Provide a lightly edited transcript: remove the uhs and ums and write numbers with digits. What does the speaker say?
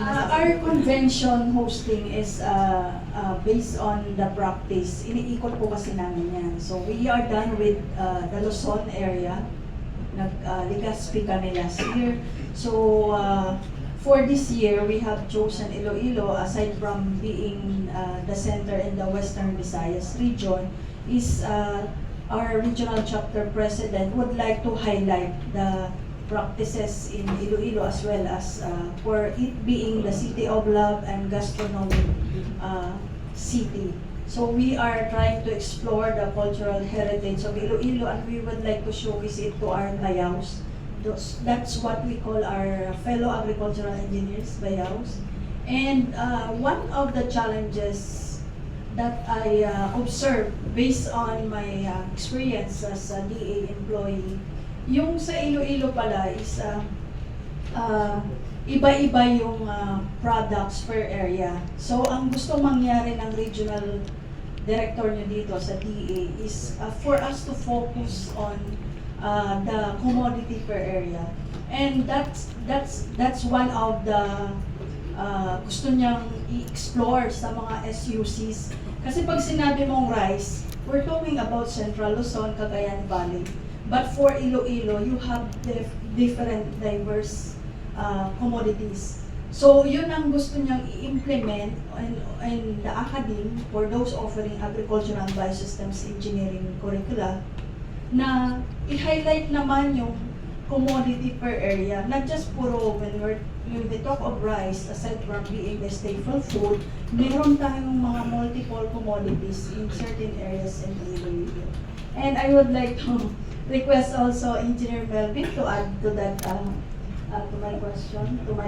Our convention hosting is based on the practice. Iniikot po kasi namin yan. So we are done with the Luzon area. Legazpi kami last year. So for this year, we have chosen Iloilo, aside from being the center in the Western Visayas region, is our regional chapter president would like to highlight the practices in Iloilo, as well as for it being the city of love and gastronomic city. So we are trying to explore the cultural heritage of Iloilo, and we would like to showcase it to our bayaws. That's what we call our fellow agricultural engineers, bayaws. And one of the challenges that I observed based on my experience as a DA employee, yung sa Iloilo pala is iba-iba yung products per area. So ang gusto mangyari ng regional director nyo dito sa DA is for us to focus on the commodity per area. And that's one of the gusto niyang i-explore sa mga SUCs. Kasi pag sinabi mong rice, we're talking about Central Luzon, Cagayan Valley. But for Iloilo, you have different diverse commodities. So yun ang gusto niyang i-implement in the academe for those offering agricultural and biosystems engineering curricula, na i-highlight naman yung commodity per area, not just puro when we talk of rice, aside from being the staple food, meron tayong mga multiple commodities in certain areas in Iloilo. And I would like to request also Engineer Melvin to add to that, to my question, to my